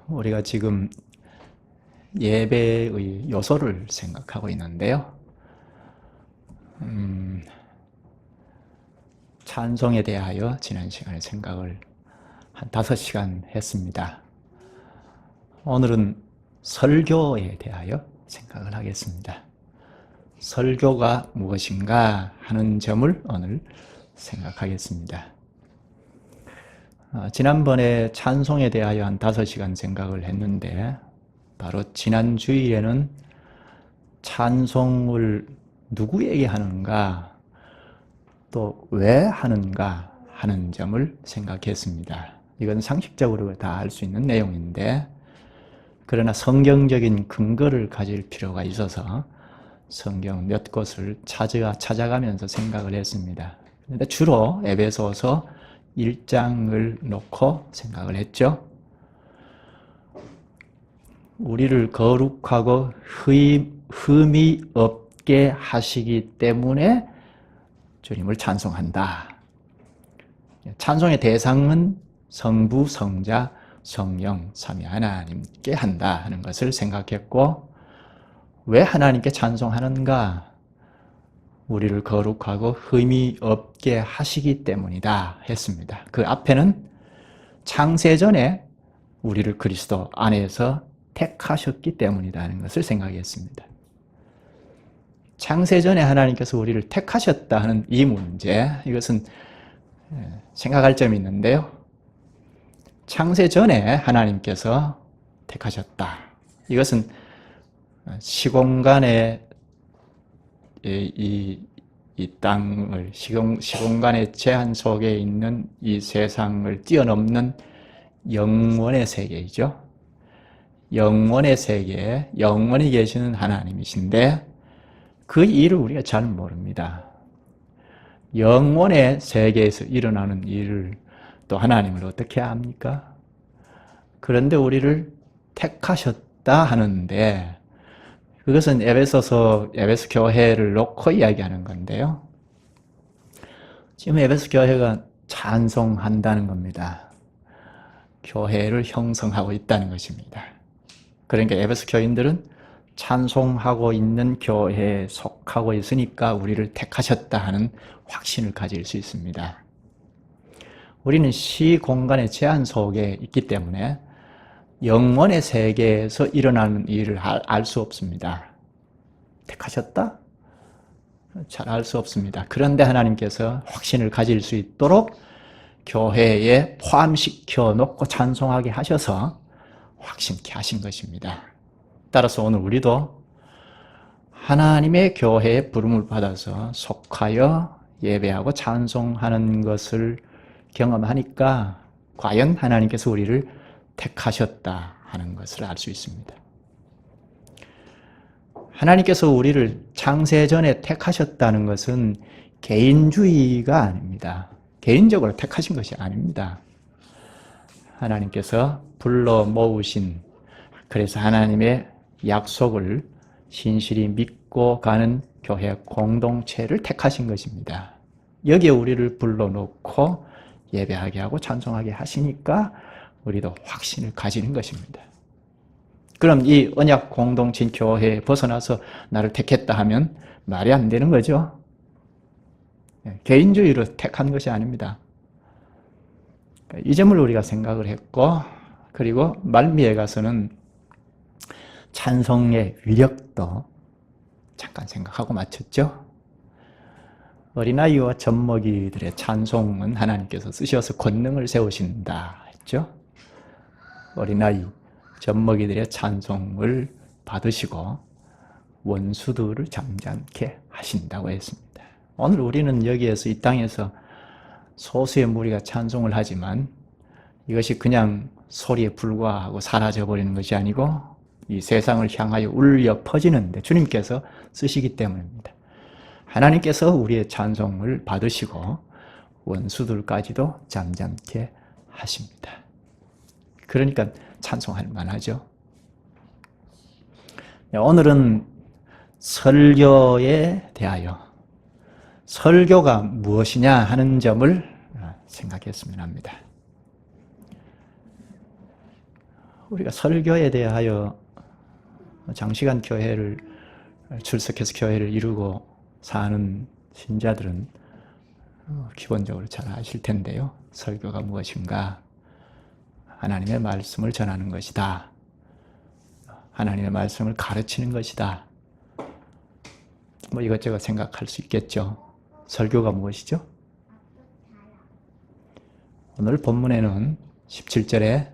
우리가 지금 예배의 요소를 생각하고 있는데요. 찬송에 대하여 지난 시간에 생각을 한 5시간 했습니다. 오늘은 설교에 대하여 생각을 하겠습니다. 설교가 무엇인가 하는 점을 오늘 생각하겠습니다. 지난번에 찬송에 대하여 한 5시간 생각을 했는데 바로 지난 주일에는 찬송을 누구에게 하는가 또 왜 하는가 하는 점을 생각했습니다. 이건 상식적으로 다 알 수 있는 내용인데 그러나 성경적인 근거를 가질 필요가 있어서 성경 몇 곳을 찾아가면서 생각을 했습니다. 근데 주로 에베소서 1장을 놓고 생각을 했죠. 우리를 거룩하고 흠이 없게 하시기 때문에 주님을 찬송한다. 찬송의 대상은 성부, 성자, 성령, 삼위 하나님께 한다 하는 것을 생각했고, 왜 하나님께 찬송하는가? 우리를 거룩하고 흠이 없게 하시기 때문이다 했습니다. 그 앞에는 창세전에 우리를 그리스도 안에서 택하셨기 때문이라는 것을 생각했습니다. 창세전에 하나님께서 우리를 택하셨다 하는 이 문제, 이것은 생각할 점이 있는데요. 창세전에 하나님께서 택하셨다. 이것은 시공간의 이 땅을, 시공간의 제한 속에 있는 이 세상을 뛰어넘는 영원의 세계이죠. 영원의 세계에 영원히 계시는 하나님이신데 그 일을 우리가 잘 모릅니다. 영원의 세계에서 일어나는 일을 또 하나님을 어떻게 압니까? 그런데 우리를 택하셨다 하는데 그것은 에베소 교회를 놓고 이야기하는 건데요. 지금 에베소 교회가 찬송한다는 겁니다. 교회를 형성하고 있다는 것입니다. 그러니까 에베소 교인들은 찬송하고 있는 교회에 속하고 있으니까 우리를 택하셨다 하는 확신을 가질 수 있습니다. 우리는 시공간의 제한 속에 있기 때문에 영원의 세계에서 일어나는 일을 알 수 없습니다. 택하셨다? 잘 알 수 없습니다. 그런데 하나님께서 확신을 가질 수 있도록 교회에 포함시켜 놓고 찬송하게 하셔서 확신케 하신 것입니다. 따라서 오늘 우리도 하나님의 교회에 부름을 받아서 속하여 예배하고 찬송하는 것을 경험하니까 과연 하나님께서 우리를 택하셨다 하는 것을 알 수 있습니다. 하나님께서 우리를 창세전에 택하셨다는 것은 개인주의가 아닙니다. 개인적으로 택하신 것이 아닙니다. 하나님께서 불러 모으신, 그래서 하나님의 약속을 신실히 믿고 가는 교회 공동체를 택하신 것입니다. 여기에 우리를 불러놓고 예배하게 하고 찬송하게 하시니까 우리도 확신을 가지는 것입니다. 그럼 이 언약 공동체인 교회에 벗어나서 나를 택했다 하면 말이 안 되는 거죠. 개인주의로 택한 것이 아닙니다. 이 점을 우리가 생각을 했고, 그리고 말미에 가서는 찬송의 위력도 잠깐 생각하고 마쳤죠. 어린아이와 젖먹이들의 찬송은 하나님께서 쓰셔서 권능을 세우신다 했죠. 어린아이, 젖먹이들의 찬송을 받으시고 원수들을 잠잠케 하신다고 했습니다. 오늘 우리는 여기에서 이 땅에서 소수의 무리가 찬송을 하지만 이것이 그냥 소리에 불과하고 사라져버리는 것이 아니고 이 세상을 향하여 울려 퍼지는데 주님께서 쓰시기 때문입니다. 하나님께서 우리의 찬송을 받으시고 원수들까지도 잠잠케 하십니다. 그러니까 찬송할 만하죠. 오늘은 설교에 대하여 설교가 무엇이냐 하는 점을 생각했으면 합니다. 우리가 설교에 대하여 장시간 교회를 출석해서 교회를 이루고 사는 신자들은 기본적으로 잘 아실 텐데요. 설교가 무엇인가? 하나님의 말씀을 전하는 것이다. 하나님의 말씀을 가르치는 것이다. 뭐 이것저것 생각할 수 있겠죠. 설교가 무엇이죠? 오늘 본문에는 17절에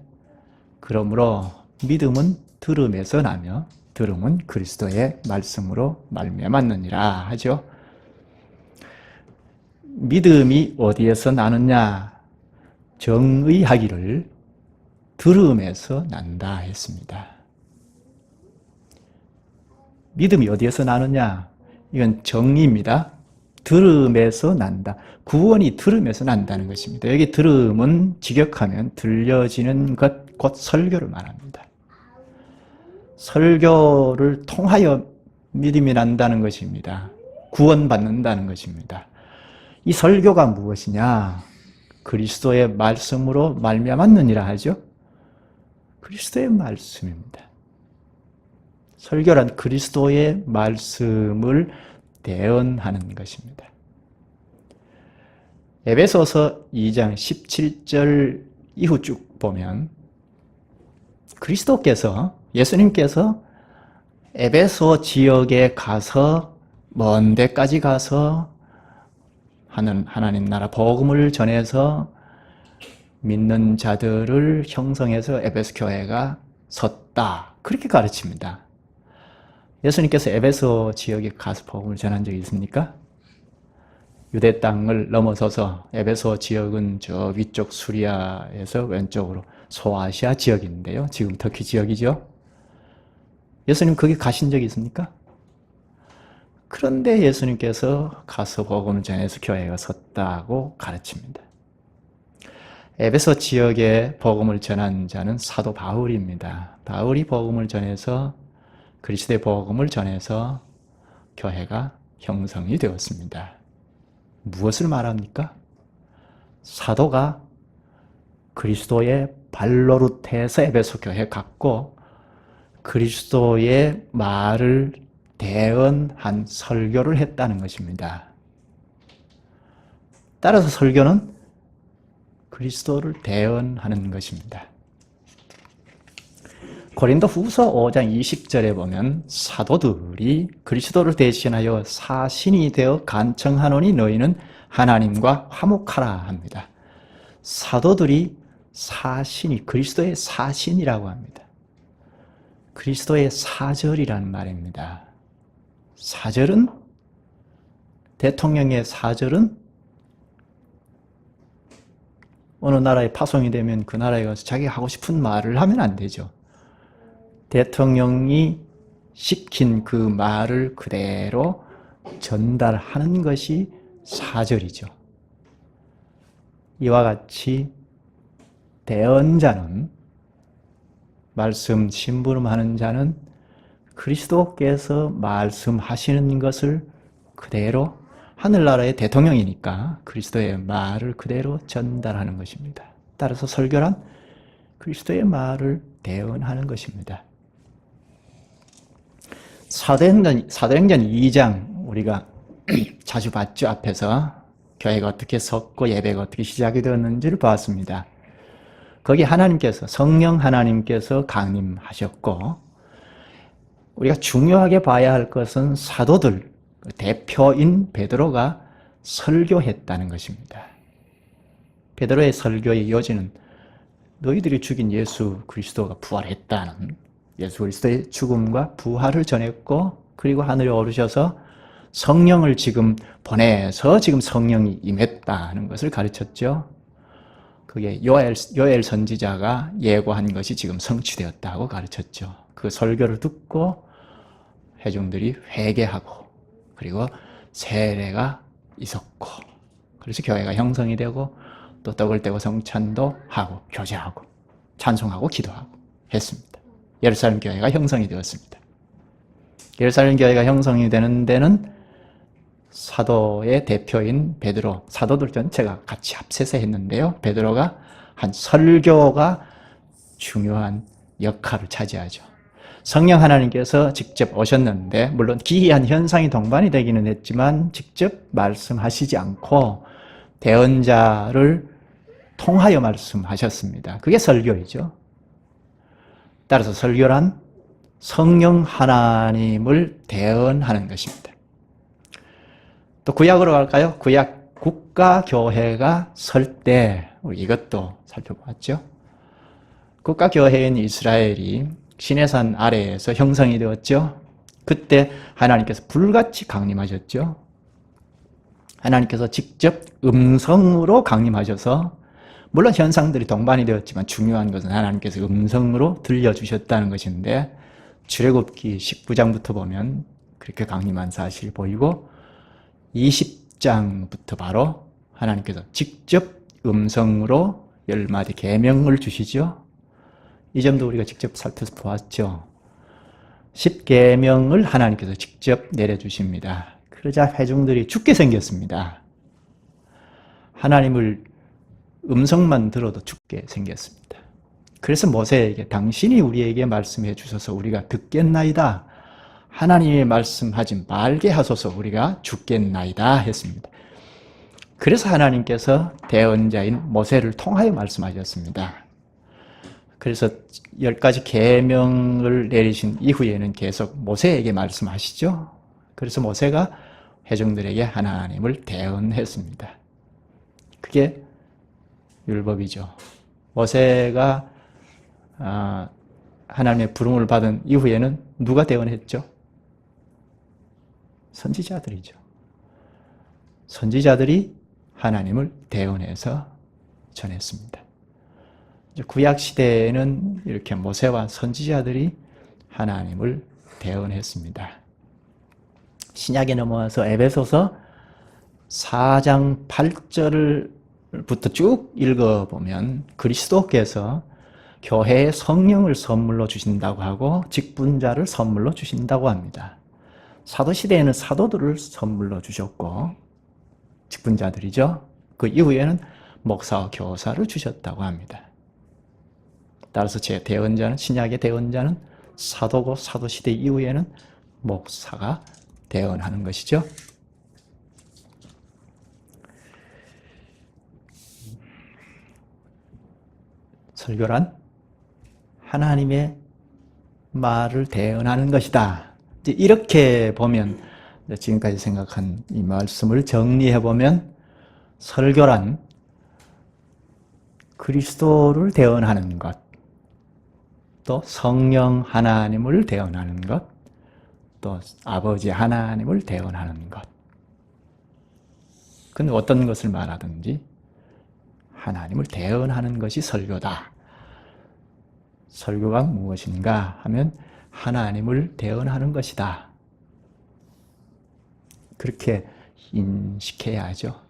그러므로 믿음은 들음에서 나며 들음은 그리스도의 말씀으로 말미암았느니라 하죠. 믿음이 어디에서 나느냐? 정의하기를 들음에서 난다 했습니다. 믿음이 어디에서 나느냐? 이건 정의입니다. 들음에서 난다. 구원이 들음에서 난다는 것입니다. 여기 들음은 직역하면 들려지는 것, 곧 설교를 말합니다. 설교를 통하여 믿음이 난다는 것입니다. 구원받는다는 것입니다. 이 설교가 무엇이냐? 그리스도의 말씀으로 말미암았느니라 하죠. 그리스도의 말씀입니다. 설교란 그리스도의 말씀을 대언하는 것입니다. 에베소서 2장 17절 이후 쭉 보면 그리스도께서, 예수님께서 에베소 지역에 가서 먼 데까지 가서 하나님 나라 복음을 전해서 믿는 자들을 형성해서 에베소 교회가 섰다. 그렇게 가르칩니다. 예수님께서 에베소 지역에 가서 복음을 전한 적이 있습니까? 유대 땅을 넘어서서 에베소 지역은 저 위쪽 수리아에서 왼쪽으로 소아시아 지역인데요. 지금 터키 지역이죠. 예수님 거기 가신 적이 있습니까? 그런데 예수님께서 가서 복음을 전해서 교회가 섰다고 가르칩니다. 에베소 지역에 복음을 전한 자는 사도 바울입니다. 바울이 복음을 전해서 그리스도의 복음을 전해서 교회가 형성이 되었습니다. 무엇을 말합니까? 사도가 그리스도의 발노릇해서 에베소 교회에 갔고 그리스도의 말을 대언한 설교를 했다는 것입니다. 따라서 설교는 그리스도를 대언하는 것입니다. 고린도 후서 5장 20절에 보면 사도들이 그리스도를 대신하여 사신이 되어 간청하노니 너희는 하나님과 화목하라 합니다. 사도들이 사신이 그리스도의 사신이라고 합니다. 그리스도의 사절이라는 말입니다. 사절은, 대통령의 사절은 어느 나라에 파송이 되면 그 나라에 가서 자기가 하고 싶은 말을 하면 안 되죠. 대통령이 시킨 그 말을 그대로 전달하는 것이 사절이죠. 이와 같이 대언자는, 말씀 심부름하는 자는 그리스도께서 말씀하시는 것을 그대로, 하늘나라의 대통령이니까 그리스도의 말을 그대로 전달하는 것입니다. 따라서 설교란 그리스도의 말을 대언하는 것입니다. 사도행전 2장 우리가 자주 봤죠. 앞에서 교회가 어떻게 섰고 예배가 어떻게 시작이 되었는지를 보았습니다. 거기 하나님께서, 성령 하나님께서 강림하셨고, 우리가 중요하게 봐야 할 것은 사도들, 대표인 베드로가 설교했다는 것입니다. 베드로의 설교의 요지는 너희들이 죽인 예수 그리스도가 부활했다는, 예수 그리스도의 죽음과 부활을 전했고, 그리고 하늘에 오르셔서 성령을 지금 보내서 지금 성령이 임했다는 것을 가르쳤죠. 그게 요엘 선지자가 예고한 것이 지금 성취되었다고 가르쳤죠. 그 설교를 듣고 회중들이 회개하고 그리고 세례가 있었고, 그래서 교회가 형성이 되고 또 떡을 떼고 성찬도 하고 교제하고 찬송하고 기도하고 했습니다. 예루살렘 교회가 형성이 되었습니다. 예루살렘 교회가 형성이 되는 데는 사도의 대표인 베드로, 사도들 전체가 같이 합세서 했는데요. 베드로가 한 설교가 중요한 역할을 차지하죠. 성령 하나님께서 직접 오셨는데 물론 기이한 현상이 동반이 되기는 했지만 직접 말씀하시지 않고 대언자를 통하여 말씀하셨습니다. 그게 설교이죠. 따라서 설교란 성령 하나님을 대언하는 것입니다. 또 구약으로 갈까요? 구약 국가교회가 설 때 우리 이것도 살펴봤죠. 국가교회인 이스라엘이 시내산 아래에서 형성이 되었죠. 그때 하나님께서 불같이 강림하셨죠. 하나님께서 직접 음성으로 강림하셔서 물론 현상들이 동반이 되었지만 중요한 것은 하나님께서 음성으로 들려주셨다는 것인데 출애굽기 19장부터 보면 그렇게 강림한 사실이 보이고 20장부터 바로 하나님께서 직접 음성으로 10마디 계명을 주시죠. 이 점도 우리가 직접 살펴서 보았죠. 10계명을 하나님께서 직접 내려주십니다. 그러자 회중들이 죽게 생겼습니다. 하나님을 음성만 들어도 죽게 생겼습니다. 그래서 모세에게 당신이 우리에게 말씀해 주셔서 우리가 듣겠나이다. 하나님의 말씀하지 말게 하소서 우리가 죽겠나이다 했습니다. 그래서 하나님께서 대언자인 모세를 통하여 말씀하셨습니다. 그래서 10가지 계명을 내리신 이후에는 계속 모세에게 말씀하시죠. 그래서 모세가 회중들에게 하나님을 대언했습니다. 그게 율법이죠. 모세가 하나님의 부름을 받은 이후에는 누가 대언했죠? 선지자들이죠. 선지자들이 하나님을 대언해서 전했습니다. 구약 시대에는 이렇게 모세와 선지자들이 하나님을 대언했습니다. 신약에 넘어와서 에베소서 4장 8절부터 쭉 읽어보면 그리스도께서 교회에 성령을 선물로 주신다고 하고 직분자를 선물로 주신다고 합니다. 사도시대에는 사도들을 선물로 주셨고 직분자들이죠. 그 이후에는 목사와 교사를 주셨다고 합니다. 따라서 제 대언자는 신약의 대언자는 사도고 사도시대 이후에는 목사가 대언하는 것이죠. 설교란 하나님의 말을 대언하는 것이다. 이렇게 보면 지금까지 생각한 이 말씀을 정리해 보면 설교란 그리스도를 대언하는 것, 또 성령 하나님을 대언하는 것, 또 아버지 하나님을 대언하는 것. 근데 어떤 것을 말하든지 하나님을 대언하는 것이 설교다. 설교가 무엇인가 하면 하나님을 대언하는 것이다. 그렇게 인식해야 하죠.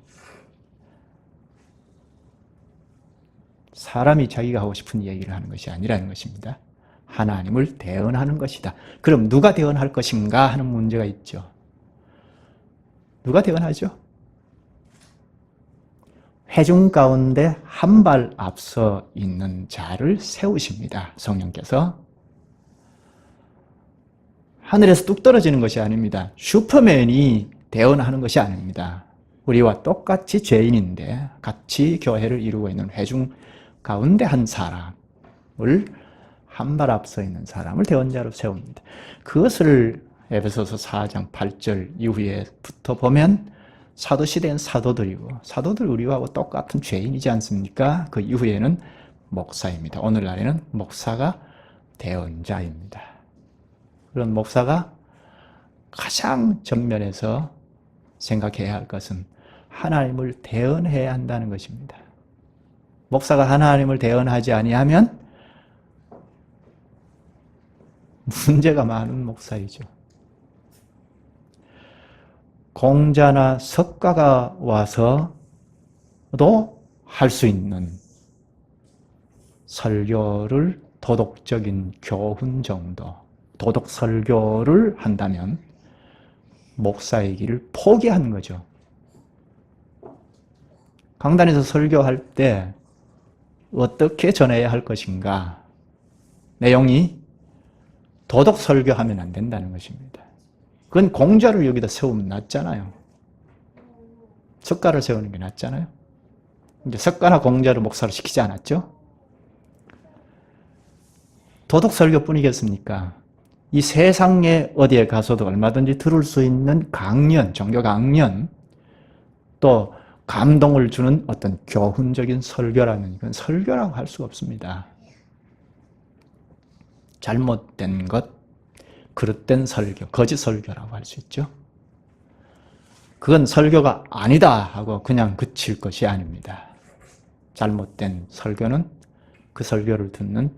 사람이 자기가 하고 싶은 얘기를 하는 것이 아니라는 것입니다. 하나님을 대언하는 것이다. 그럼 누가 대언할 것인가 하는 문제가 있죠. 누가 대언하죠? 회중 가운데 한 발 앞서 있는 자를 세우십니다. 성령께서. 하늘에서 뚝 떨어지는 것이 아닙니다. 슈퍼맨이 대언하는 것이 아닙니다. 우리와 똑같이 죄인인데 같이 교회를 이루고 있는 회중 가운데 한 사람을 한 발 앞서 있는 사람을 대언자로 세웁니다. 그것을 에베소서 4장 8절 이후에부터 보면 사도시대는 사도들이고 사도들 우리와 똑같은 죄인이지 않습니까? 그 이후에는 목사입니다. 오늘날에는 목사가 대언자입니다. 그런 목사가 가장 전면에서 생각해야 할 것은 하나님을 대언해야 한다는 것입니다. 목사가 하나님을 대언하지 아니하면 문제가 많은 목사이죠. 공자나 석가가 와서도 할 수 있는 설교를 도덕적인 교훈 정도, 도덕 설교를 한다면 목사의 길을 포기하는 거죠. 강단에서 설교할 때 어떻게 전해야 할 것인가? 내용이 도덕 설교하면 안 된다는 것입니다. 그건 공자를 여기다 세우면 낫잖아요. 석가를 세우는 게 낫잖아요. 이제 석가나 공자를 목사로 시키지 않았죠? 도덕 설교뿐이겠습니까? 이 세상에 어디에 가서도 얼마든지 들을 수 있는 강연, 종교 강연, 또 감동을 주는 어떤 교훈적인 설교라면 이건 설교라고 할 수가 없습니다. 잘못된 것, 그릇된 설교, 거짓 설교라고 할 수 있죠. 그건 설교가 아니다 하고 그냥 그칠 것이 아닙니다. 잘못된 설교는 그 설교를 듣는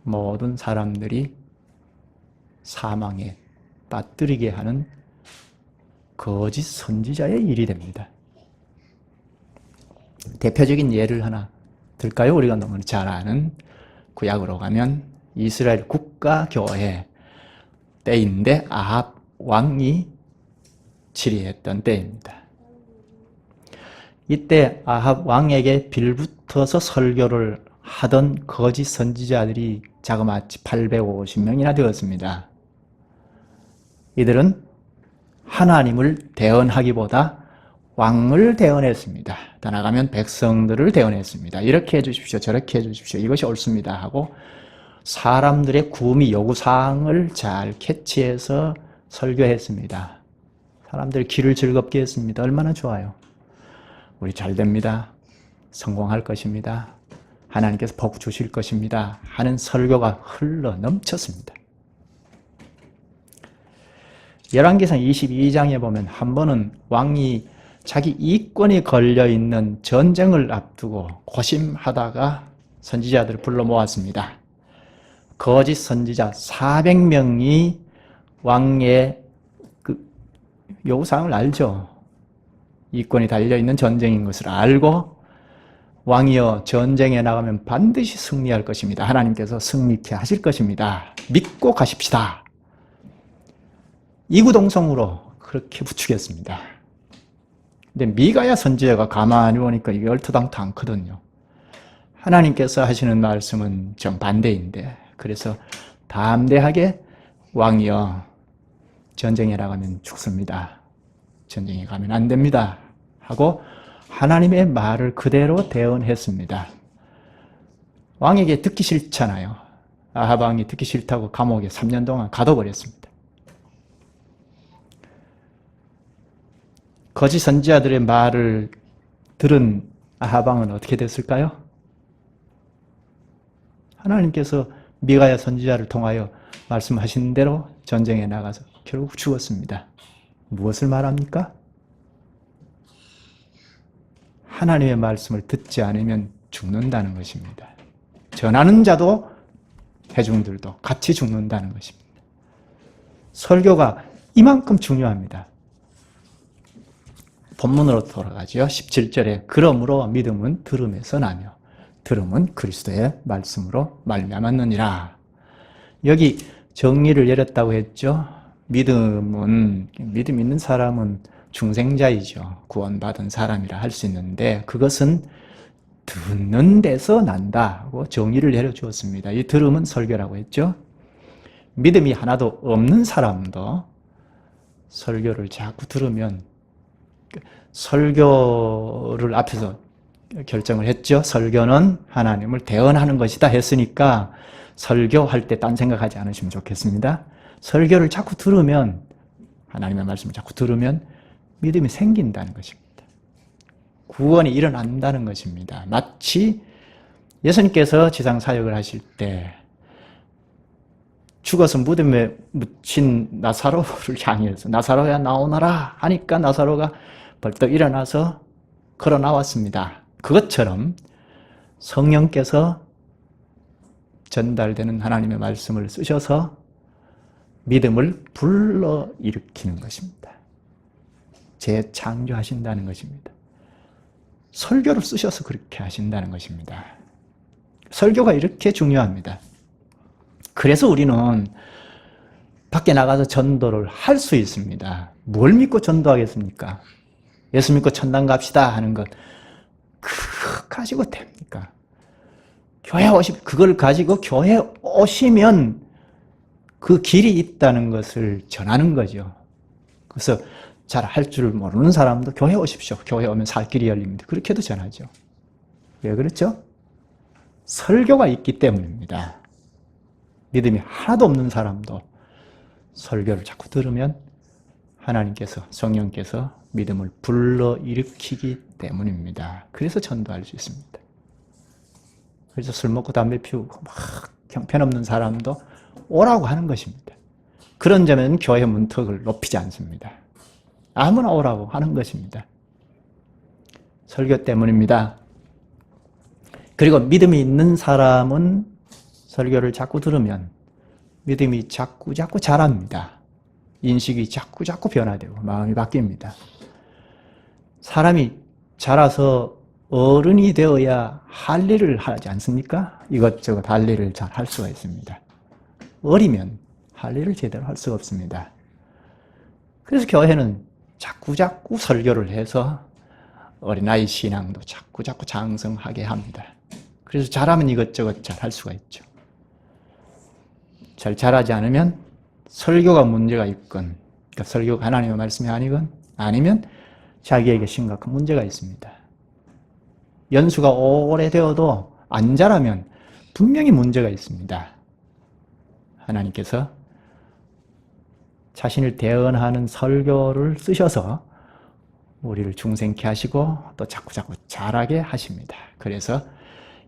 모든 사람들이 사망에 빠뜨리게 하는 거짓 선지자의 일이 됩니다. 대표적인 예를 하나 들까요? 우리가 너무 잘 아는 구약으로 가면 이스라엘 국가교회 때인데 아합 왕이 치리했던 때입니다. 이때 아합 왕에게 빌붙어서 설교를 하던 거짓 선지자들이 자그마치 850명이나 되었습니다. 이들은 하나님을 대언하기보다 왕을 대언했습니다. 더 나아가면 백성들을 대언했습니다. 이렇게 해주십시오, 저렇게 해주십시오, 이것이 옳습니다 하고 사람들의 구미 요구사항을 잘 캐치해서 설교했습니다. 사람들이 귀를 즐겁게 했습니다. 얼마나 좋아요. 우리 잘 됩니다. 성공할 것입니다. 하나님께서 복 주실 것입니다. 하는 설교가 흘러 넘쳤습니다. 열왕기상 22장에 보면 한 번은 왕이 자기 이권이 걸려있는 전쟁을 앞두고 고심하다가 선지자들을 불러 모았습니다. 거짓 선지자 400명이 왕의 그 요구사항을 알죠. 이권이 달려있는 전쟁인 것을 알고 왕이여 전쟁에 나가면 반드시 승리할 것입니다. 하나님께서 승리케 하실 것입니다. 믿고 가십시다. 이구동성으로 그렇게 부추겼습니다. 근데 미가야 선지자가 가만히 보니까 이게 얼토당토 않거든요. 하나님께서 하시는 말씀은 정반대인데 그래서 담대하게 왕이여 전쟁에 나가면 죽습니다. 전쟁에 가면 안 됩니다. 하고 하나님의 말을 그대로 대언했습니다. 왕에게 듣기 싫잖아요. 아합 왕이 듣기 싫다고 감옥에 3년 동안 가둬버렸습니다. 거짓 선지자들의 말을 들은 아합 왕은 어떻게 됐을까요? 하나님께서 미가야 선지자를 통하여 말씀하신 대로 전쟁에 나가서 결국 죽었습니다. 무엇을 말합니까? 하나님의 말씀을 듣지 않으면 죽는다는 것입니다. 전하는 자도 회중들도 같이 죽는다는 것입니다. 설교가 이만큼 중요합니다. 본문으로 돌아가죠. 17절에 그러므로 믿음은 들음에서 나며 들음은 그리스도의 말씀으로 말미암았느니라. 여기 정리를 내렸다고 했죠. 믿음 있는 사람은 중생자이죠. 구원받은 사람이라 할 수 있는데 그것은 듣는 데서 난다 하고 정의를 내려주었습니다. 이 들음은 설교라고 했죠. 믿음이 하나도 없는 사람도 설교를 자꾸 들으면 설교를 앞에서 결정을 했죠. 설교는 하나님을 대언하는 것이다 했으니까 설교할 때 딴 생각하지 않으시면 좋겠습니다. 설교를 자꾸 들으면 하나님의 말씀을 자꾸 들으면 믿음이 생긴다는 것입니다. 구원이 일어난다는 것입니다. 마치 예수님께서 지상 사역을 하실 때 죽어서 무덤에 묻힌 나사로를 향해서 나사로야 나오너라 하니까 나사로가 벌떡 일어나서 걸어 나왔습니다. 그것처럼 성령께서 전달되는 하나님의 말씀을 쓰셔서 믿음을 불러일으키는 것입니다. 재창조하신다는 것입니다. 설교를 쓰셔서 그렇게 하신다는 것입니다. 설교가 이렇게 중요합니다. 그래서 우리는 밖에 나가서 전도를 할 수 있습니다. 뭘 믿고 전도하겠습니까? 예수 믿고 천당 갑시다 하는 것 그거 가지고 됩니까? 그걸 가지고 교회 오시면 그 길이 있다는 것을 전하는 거죠. 그래서 잘 할 줄 모르는 사람도 교회 오십시오. 교회 오면 살 길이 열립니다. 그렇게도 전하죠. 왜 그렇죠? 설교가 있기 때문입니다. 믿음이 하나도 없는 사람도 설교를 자꾸 들으면 하나님께서, 성령께서 믿음을 불러일으키기 때문입니다. 그래서 전도할 수 있습니다. 그래서 술 먹고 담배 피우고 막 형편없는 사람도 오라고 하는 것입니다. 그런 점에는 교회 문턱을 높이지 않습니다. 아무나 오라고 하는 것입니다. 설교 때문입니다. 그리고 믿음이 있는 사람은 설교를 자꾸 들으면 믿음이 자꾸 자랍니다. 인식이 자꾸 변화되고 마음이 바뀝니다. 사람이 자라서 어른이 되어야 할 일을 하지 않습니까? 이것저것 할 일을 잘 할 수가 있습니다. 어리면 할 일을 제대로 할 수가 없습니다. 그래서 교회는 자꾸 설교를 해서 어린아이 신앙도 자꾸 장성하게 합니다. 그래서 잘하면 이것저것 잘 할 수가 있죠. 잘 자라지 않으면 설교가 문제가 있건, 그러니까 설교가 하나님의 말씀이 아니면 자기에게 심각한 문제가 있습니다. 연수가 오래되어도 안 자라면 분명히 문제가 있습니다. 하나님께서 자신을 대언하는 설교를 쓰셔서 우리를 중생케 하시고 또 자꾸 자라게 하십니다. 그래서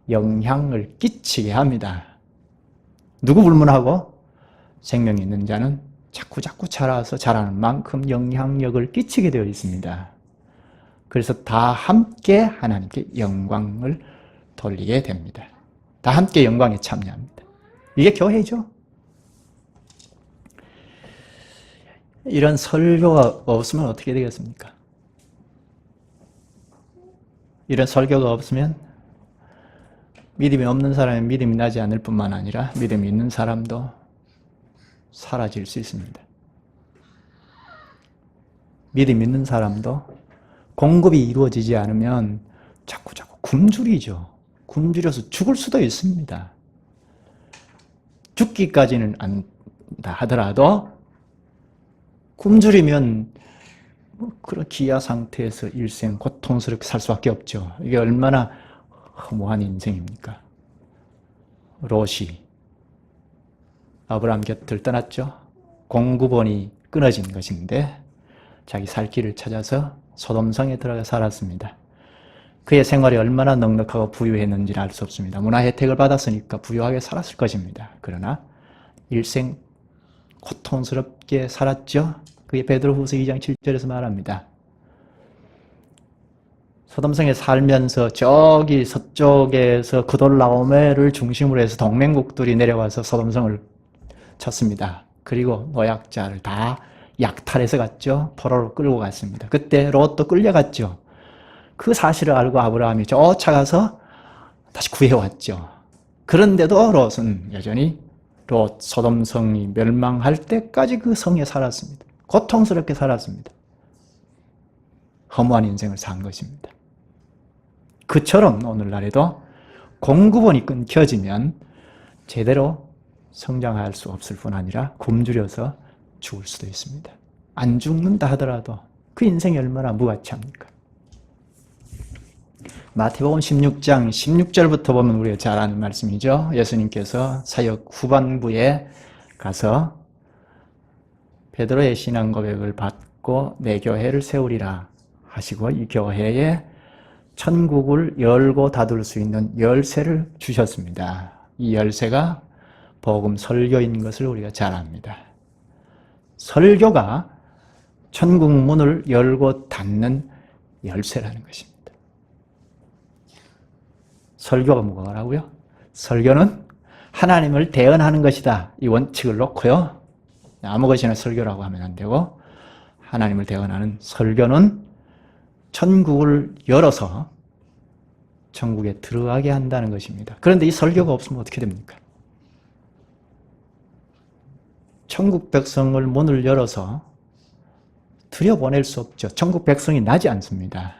영향을 끼치게 합니다. 누구 불문하고? 생명이 있는 자는 자꾸 자라서 자라는 만큼 영향력을 끼치게 되어 있습니다. 그래서 다 함께 하나님께 영광을 돌리게 됩니다. 다 함께 영광에 참여합니다. 이게 교회죠. 이런 설교가 없으면 어떻게 되겠습니까? 이런 설교가 없으면 믿음이 없는 사람이 믿음이 나지 않을 뿐만 아니라 믿음이 있는 사람도 사라질 수 있습니다. 믿음 있는 사람도 공급이 이루어지지 않으면 자꾸 굶주리죠. 굶주려서 죽을 수도 있습니다. 죽기까지는 안다 하더라도 굶주리면 그런 기아 상태에서 일생 고통스럽게 살 수밖에 없죠. 이게 얼마나 허무한 인생입니까? 롯이 아브라함 곁을 떠났죠. 공급원이 끊어진 것인데 자기 살 길을 찾아서 소돔성에 들어가 살았습니다. 그의 생활이 얼마나 넉넉하고 부유했는지는 알 수 없습니다. 문화 혜택을 받았으니까 부유하게 살았을 것입니다. 그러나 일생 고통스럽게 살았죠. 그게 베드로후서 2장 7절에서 말합니다. 소돔성에 살면서 저기 서쪽에서 그돌라오메를 중심으로 해서 동맹국들이 내려와서 소돔성을 쳤습니다. 그리고 노약자를 다 약탈해서 갔죠. 포로로 끌고 갔습니다. 그때 롯도 끌려갔죠. 그 사실을 알고 아브라함이 쫓아가서 다시 구해왔죠. 그런데도 롯은 여전히 소돔성이 멸망할 때까지 그 성에 살았습니다. 고통스럽게 살았습니다. 허무한 인생을 산 것입니다. 그처럼 오늘날에도 공급원이 끊겨지면 제대로 성장할 수 없을 뿐 아니라 굶주려서 죽을 수도 있습니다. 안 죽는다 하더라도 그 인생이 얼마나 무가치합니까? 마태복음 16장 16절부터 보면 우리가 잘 아는 말씀이죠. 예수님께서 사역 후반부에 가서 베드로의 신앙 고백을 받고 내 교회를 세우리라 하시고 이 교회에 천국을 열고 닫을 수 있는 열쇠를 주셨습니다. 이 열쇠가 복음 설교인 것을 우리가 잘 압니다. 설교가 천국 문을 열고 닫는 열쇠라는 것입니다. 설교가 뭐라고요? 설교는 하나님을 대언하는 것이다. 이 원칙을 놓고요. 아무 것이나 설교라고 하면 안 되고 하나님을 대언하는 설교는 천국을 열어서 천국에 들어가게 한다는 것입니다. 그런데 이 설교가 없으면 어떻게 됩니까? 천국 백성을 문을 열어서 들여보낼 수 없죠. 천국 백성이 나지 않습니다.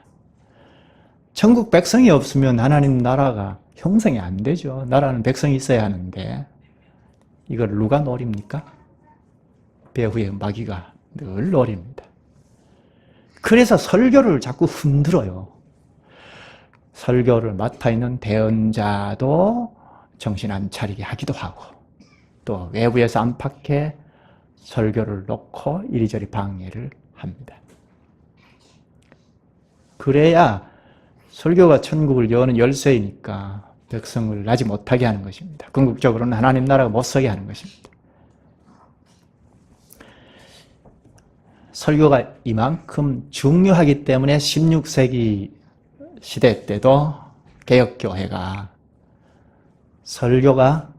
천국 백성이 없으면 하나님 나라가 형성이 안 되죠. 나라는 백성이 있어야 하는데 이걸 누가 노립니까? 배후의 마귀가 늘 노립니다. 그래서 설교를 자꾸 흔들어요. 설교를 맡아 있는 대언자도 정신 안 차리게 하기도 하고, 또 외부에서 안팎에 설교를 놓고 이리저리 방해를 합니다. 그래야 설교가 천국을 여는 열쇠이니까 백성을 나지 못하게 하는 것입니다. 궁극적으로는 하나님 나라가 못 서게 하는 것입니다. 설교가 이만큼 중요하기 때문에 16세기 시대 때도 개혁교회가 설교가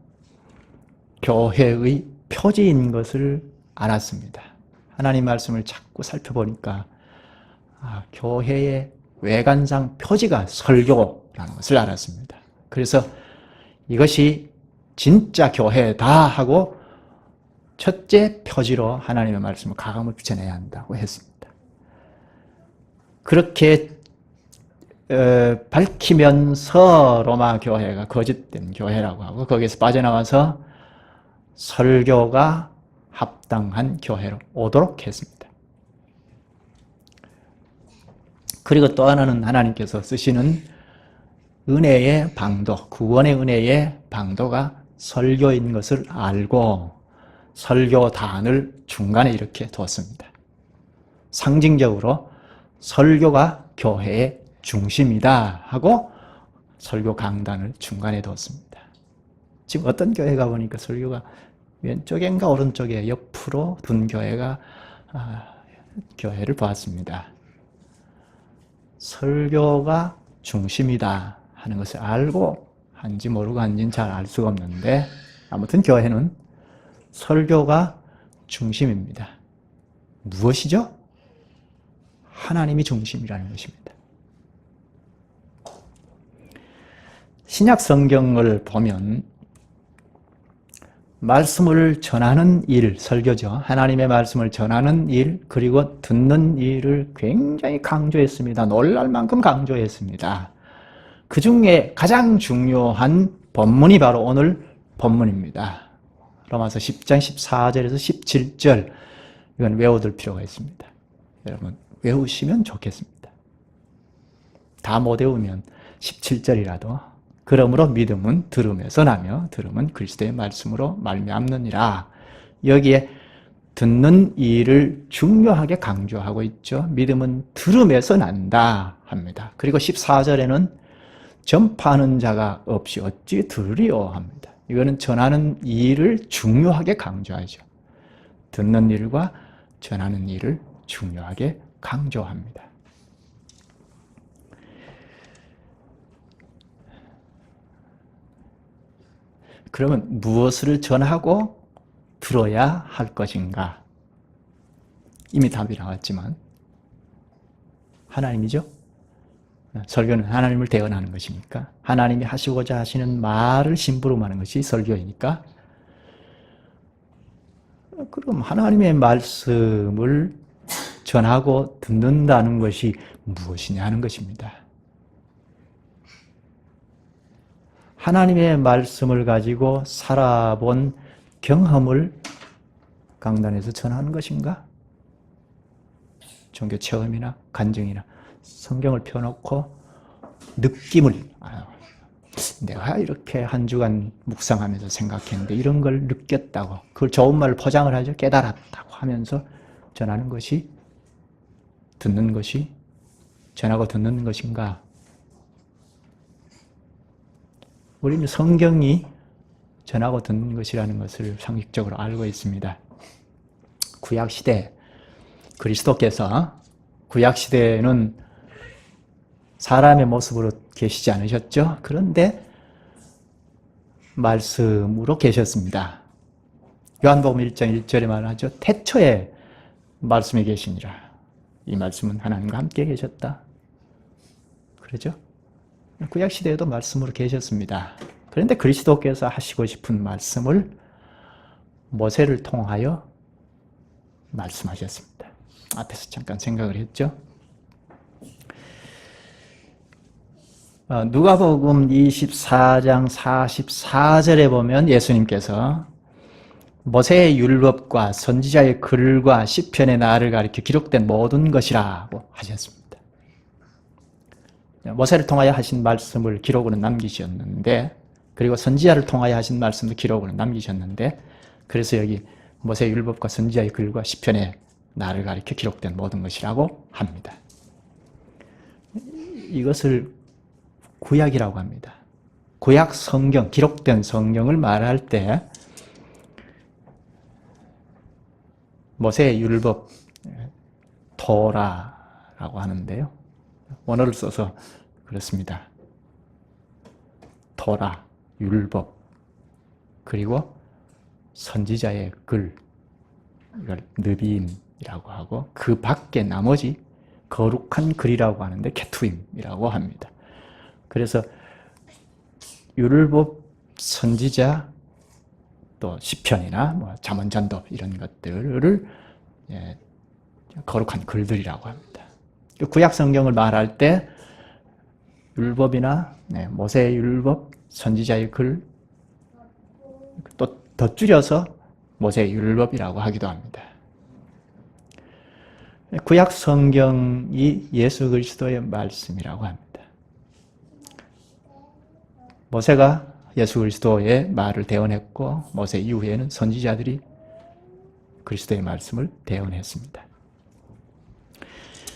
교회의 표지인 것을 알았습니다. 하나님 말씀을 자꾸 살펴보니까 교회의 외관상 표지가 설교라는 것을 알았습니다. 그래서 이것이 진짜 교회다 하고 첫째 표지로 하나님의 말씀을 가감을 붙여내야 한다고 했습니다. 그렇게 밝히면서 로마 교회가 거짓된 교회라고 하고, 거기에서 빠져나와서 설교가 합당한 교회로 오도록 했습니다. 그리고 또 하나는 하나님께서 쓰시는 은혜의 방도, 구원의 은혜의 방도가 설교인 것을 알고 설교단을 중간에 이렇게 뒀습니다. 상징적으로 설교가 교회의 중심이다 하고 설교 강단을 중간에 뒀습니다. 지금 어떤 교회 가보니까 설교가 왼쪽인가 오른쪽에 옆으로 둔 교회가 교회를 봤습니다. 설교가 중심이다 하는 것을 알고 한지 모르고 한지는 잘 알 수가 없는데, 아무튼 교회는 설교가 중심입니다. 무엇이죠? 하나님이 중심이라는 것입니다. 신약 성경을 보면 말씀을 전하는 일, 설교죠. 하나님의 말씀을 전하는 일, 그리고 듣는 일을 굉장히 강조했습니다. 놀랄 만큼 강조했습니다. 그 중에 가장 중요한 본문이 바로 오늘 본문입니다. 로마서 10장 14절에서 17절, 이건 외워둘 필요가 있습니다. 여러분 외우시면 좋겠습니다. 다 못 외우면 17절이라도 그러므로 믿음은 들음에서 나며 들음은 그리스도의 말씀으로 말미암느니라. 여기에 듣는 일을 중요하게 강조하고 있죠. 믿음은 들음에서 난다 합니다. 그리고 14절에는 전파하는 자가 없이 어찌 들으리요 합니다. 이거는 전하는 일을 중요하게 강조하죠. 듣는 일과 전하는 일을 중요하게 강조합니다. 그러면 무엇을 전하고 들어야 할 것인가? 이미 답이 나왔지만 하나님이죠. 설교는 하나님을 대언하는 것이니까, 하나님이 하시고자 하시는 말을 심부름하는 것이 설교이니까, 그럼 하나님의 말씀을 전하고 듣는다는 것이 무엇이냐 하는 것입니다. 하나님의 말씀을 가지고 살아본 경험을 강단에서 전하는 것인가? 종교 체험이나 간증이나 성경을 펴놓고 느낌을, 내가 이렇게 한 주간 묵상하면서 생각했는데 이런 걸 느꼈다고, 그걸 좋은 말로 포장을 하죠. 깨달았다고 하면서 전하는 것이, 듣는 것이, 전하고 듣는 것인가? 우리는 성경이 전하고 듣는 것이라는 것을 상식적으로 알고 있습니다. 구약시대, 그리스도께서 구약시대에는 사람의 모습으로 계시지 않으셨죠? 그런데 말씀으로 계셨습니다. 요한복음 1장 1절에 말하죠. 태초에 말씀이 계시니라. 이 말씀은 하나님과 함께 계셨다. 그러죠? 구약시대에도 말씀으로 계셨습니다. 그런데 그리스도께서 하시고 싶은 말씀을 모세를 통하여 말씀하셨습니다. 앞에서 잠깐 생각을 했죠. 누가복음 24장 44절에 보면 예수님께서 모세의 율법과 선지자의 글과 시편의 나를 가리켜 기록된 모든 것이라고 하셨습니다. 모세를 통하여 하신 말씀을 기록으로 남기셨는데, 그리고 선지자를 통하여 하신 말씀도 기록으로 남기셨는데, 그래서 여기 모세의 율법과 선지자의 글과 시편의 나를 가리켜 기록된 모든 것이라고 합니다. 이것을 구약이라고 합니다. 구약 성경, 기록된 성경을 말할 때 모세의 율법, 토라라고 하는데요. 원어를 써서 그렇습니다. 토라, 율법, 그리고 선지자의 글, 이걸 느비임이라고 하고, 그 밖에 나머지 거룩한 글이라고 하는데 케투임이라고 합니다. 그래서 율법, 선지자, 또 시편이나 뭐 잠언, 전도 이런 것들을 거룩한 글들이라고 합니다. 구약 성경을 말할 때 율법이나 모세의 율법, 선지자의 글, 또 더 줄여서 모세의 율법이라고 하기도 합니다. 구약 성경이 예수 그리스도의 말씀이라고 합니다. 모세가 예수 그리스도의 말을 대언했고, 모세 이후에는 선지자들이 그리스도의 말씀을 대언했습니다.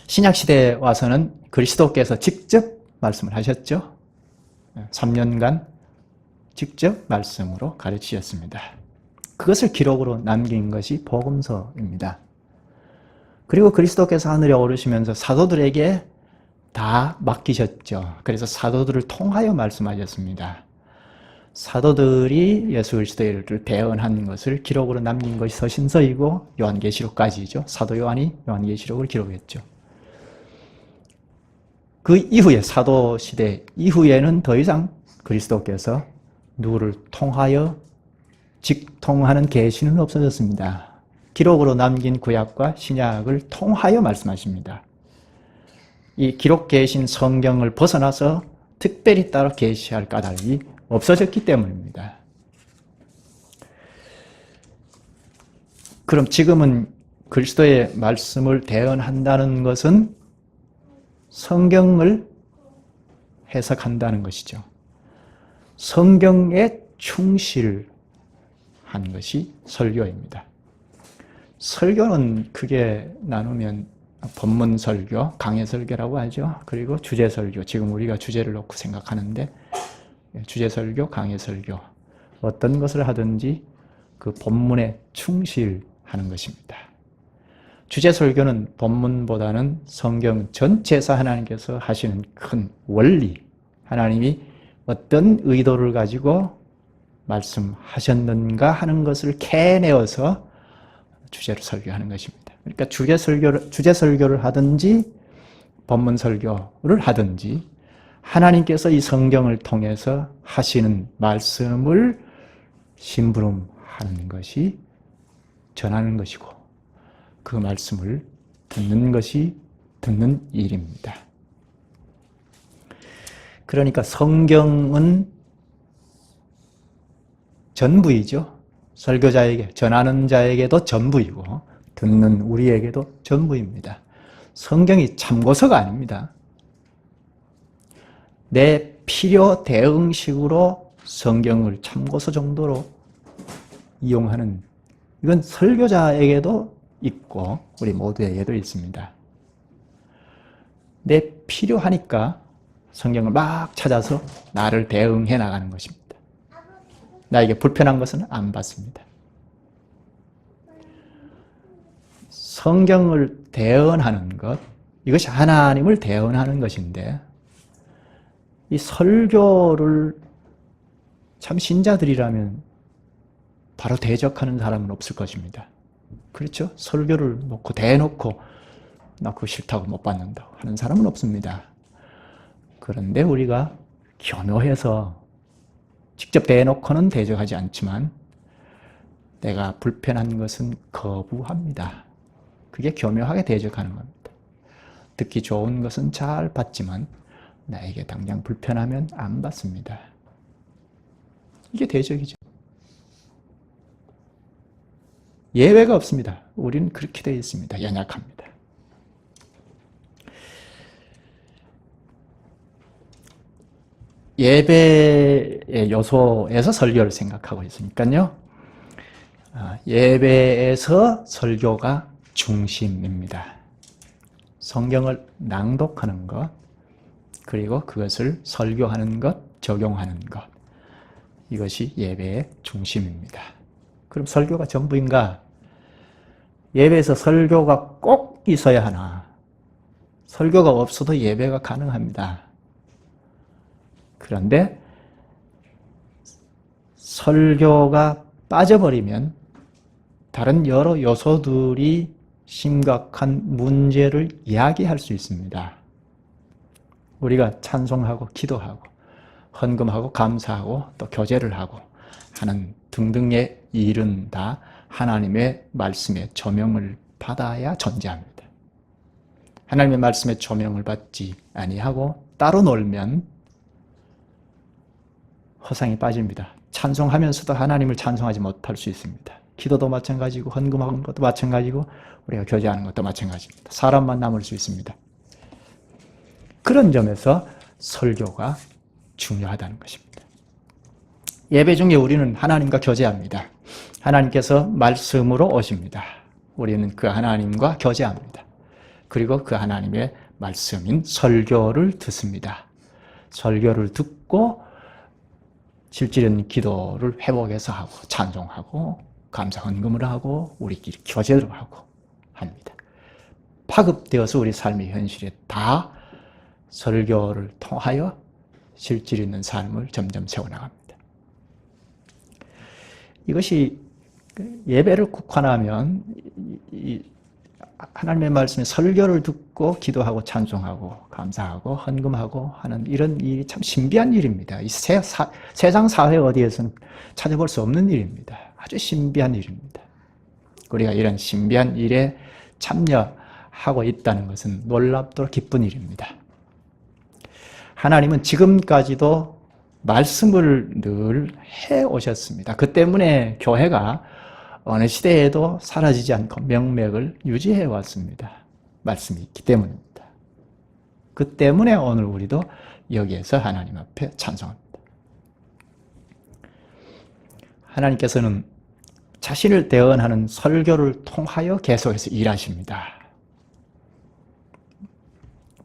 신약시대에 와서는 그리스도께서 직접 말씀을 하셨죠. 3년간 직접 말씀으로 가르치셨습니다. 그것을 기록으로 남긴 것이 복음서입니다. 그리고 그리스도께서 하늘에 오르시면서 사도들에게 다 맡기셨죠. 그래서 사도들을 통하여 말씀하셨습니다. 사도들이 예수 그리스도를 대언한 것을 기록으로 남긴 것이 서신서이고 요한계시록까지죠. 사도 요한이 요한계시록을 기록했죠. 그 이후에 사도시대 이후에는 더 이상 그리스도께서 누구를 통하여 직통하는 계시는 없어졌습니다. 기록으로 남긴 구약과 신약을 통하여 말씀하십니다. 이 기록 계신 성경을 벗어나서 특별히 따로 계시할 까닭이 없어졌기 때문입니다. 그럼 지금은 그리스도의 말씀을 대언한다는 것은 성경을 해석한다는 것이죠. 성경에 충실한 것이 설교입니다. 설교는 크게 나누면 본문 설교, 강해 설교라고 하죠. 그리고 주제 설교, 지금 우리가 주제를 놓고 생각하는데 주제 설교, 강해 설교, 어떤 것을 하든지 그 본문에 충실하는 것입니다. 주제 설교는 본문보다는 성경 전체에서 하나님께서 하시는 큰 원리, 하나님이 어떤 의도를 가지고 말씀하셨는가 하는 것을 캐내어서 주제로 설교하는 것입니다. 그러니까 주제 설교를 하든지 본문 설교를 하든지 하나님께서 이 성경을 통해서 하시는 말씀을 심부름하는 것이 전하는 것이고, 그 말씀을 듣는 것이 듣는 일입니다. 그러니까 성경은 전부이죠. 설교자에게, 전하는 자에게도 전부이고 듣는 우리에게도 전부입니다. 성경이 참고서가 아닙니다. 내 필요 대응식으로 성경을 참고서 정도로 이용하는, 이건 설교자에게도 있고 우리 모두에게도 있습니다. 내 필요하니까 성경을 막 찾아서 나를 대응해 나가는 것입니다. 나에게 불편한 것은 안 받습니다. 성경을 대언하는 것, 이것이 하나님을 대언하는 것인데, 이 설교를 참 신자들이라면 바로 대적하는 사람은 없을 것입니다. 그렇죠? 설교를 놓고 대놓고 나 그거 싫다고 못 받는다고 하는 사람은 없습니다. 그런데 우리가 교묘해서 직접 대놓고는 대적하지 않지만 내가 불편한 것은 거부합니다. 그게 교묘하게 대적하는 겁니다. 듣기 좋은 것은 잘 받지만 나에게 당장 불편하면 안 받습니다. 이게 대적이죠. 예외가 없습니다. 우리는 그렇게 되어 있습니다. 연약합니다. 예배의 요소에서 설교를 생각하고 있으니까요. 예배에서 설교가 중심입니다. 성경을 낭독하는 것, 그리고 그것을 설교하는 것, 적용하는 것, 이것이 예배의 중심입니다. 그럼 설교가 전부인가? 예배에서 설교가 꼭 있어야 하나? 설교가 없어도 예배가 가능합니다. 그런데 설교가 빠져버리면 다른 여러 요소들이 심각한 문제를 이야기할 수 있습니다. 우리가 찬송하고 기도하고 헌금하고 감사하고 또 교제를 하고 하는 등등의 일은 다 하나님의 말씀의 조명을 받아야 존재합니다. 하나님의 말씀의 조명을 받지 아니하고 따로 놀면 허상이 빠집니다. 찬송하면서도 하나님을 찬송하지 못할 수 있습니다. 기도도 마찬가지고 헌금하는 것도 마찬가지고 우리가 교제하는 것도 마찬가지입니다. 사람만 남을 수 있습니다. 그런 점에서 설교가 중요하다는 것입니다. 예배 중에 우리는 하나님과 교제합니다. 하나님께서 말씀으로 오십니다. 우리는 그 하나님과 교제합니다. 그리고 그 하나님의 말씀인 설교를 듣습니다. 설교를 듣고 실질은 기도를 회복해서 하고 찬송하고 감사 헌금을 하고 우리끼리 교제를 하고 합니다. 파급되어서 우리 삶의 현실에 다 설교를 통하여 실질 있는 삶을 점점 세워나갑니다. 이것이 예배를 국한하면 하나님의 말씀에 설교를 듣고 기도하고 찬송하고 감사하고 헌금하고 하는 이런 일이 참 신비한 일입니다. 이 세상 사회 어디에서는 찾아볼 수 없는 일입니다. 아주 신비한 일입니다. 우리가 이런 신비한 일에 참여하고 있다는 것은 놀랍도록 기쁜 일입니다. 하나님은 지금까지도 말씀을 늘 해오셨습니다. 그 때문에 교회가 어느 시대에도 사라지지 않고 명맥을 유지해 왔습니다. 말씀이 있기 때문입니다. 그 때문에 오늘 우리도 여기에서 하나님 앞에 찬송합니다. 하나님께서는 자신을 대언하는 설교를 통하여 계속해서 일하십니다.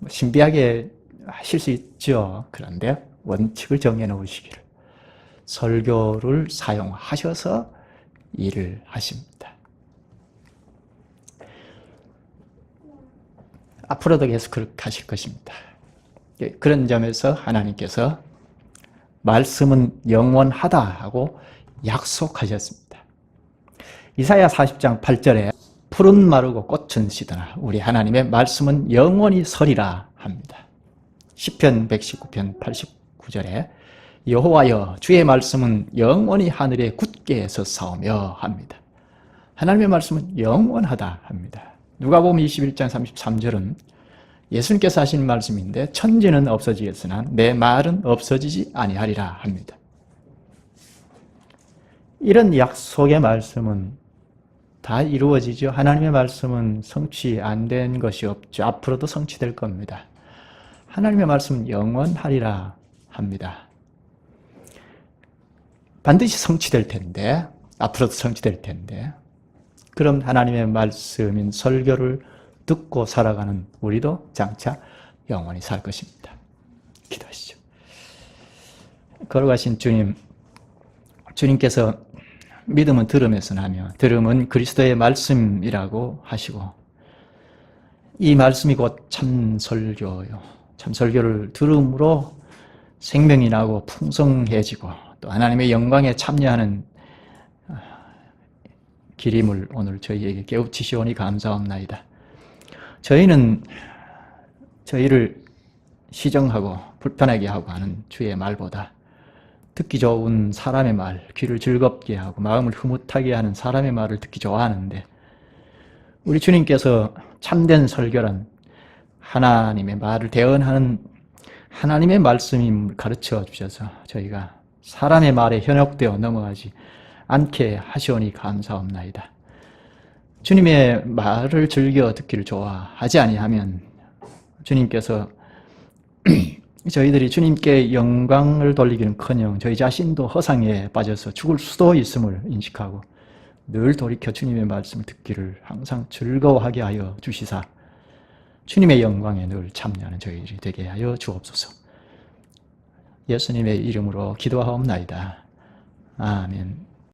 신비하게 하실 수 있죠. 그런데 원칙을 정해놓으시기를 설교를 사용하셔서 일을 하십니다. 앞으로도 계속 그렇게 하실 것입니다. 그런 점에서 하나님께서 말씀은 영원하다 하고 약속하셨습니다. 이사야 40장 8절에 푸른 마르고 꽃은 시드나 우리 하나님의 말씀은 영원히 서리라 합니다. 시편 119편 89절에 여호와여 주의 말씀은 영원히 하늘에 굳게 섰사오며 합니다. 하나님의 말씀은 영원하다 합니다. 누가복음 21장 33절은 예수님께서 하신 말씀인데 천지는 없어지겠으나 내 말은 없어지지 아니하리라 합니다. 이런 약속의 말씀은 다 이루어지죠. 하나님의 말씀은 성취 안 된 것이 없죠. 앞으로도 성취될 겁니다. 하나님의 말씀은 영원하리라 합니다. 반드시 성취될 텐데, 앞으로도 성취될 텐데, 그럼 하나님의 말씀인 설교를 듣고 살아가는 우리도 장차 영원히 살 것입니다. 기도하시죠. 걸어가신 주님께서 믿음은 들음에서 나며 들음은 그리스도의 말씀이라고 하시고 이 말씀이 곧 참설교요. 참설교를 들음으로 생명이 나고 풍성해지고 또 하나님의 영광에 참여하는 길임을 오늘 저희에게 깨우치시오니 감사합나이다. 저희는 저희를 시정하고 불편하게 하고 하는 주의 말보다 듣기 좋은 사람의 말, 귀를 즐겁게 하고 마음을 흐뭇하게 하는 사람의 말을 듣기 좋아하는데 우리 주님께서 참된 설교란 하나님의 말을 대언하는 하나님의 말씀이 가르쳐 주셔서 저희가 사람의 말에 현혹되어 넘어가지 않게 하시오니 감사옵나이다. 주님의 말을 즐겨 듣기를 좋아하지 아니하면 주님께서 저희들이 주님께 영광을 돌리기는커녕 저희 자신도 허상에 빠져서 죽을 수도 있음을 인식하고 늘 돌이켜 주님의 말씀을 듣기를 항상 즐거워하게 하여 주시사 주님의 영광에 늘 참여하는 저희들이 되게 하여 주옵소서. 예수님의 이름으로 기도하옵나이다. 아멘.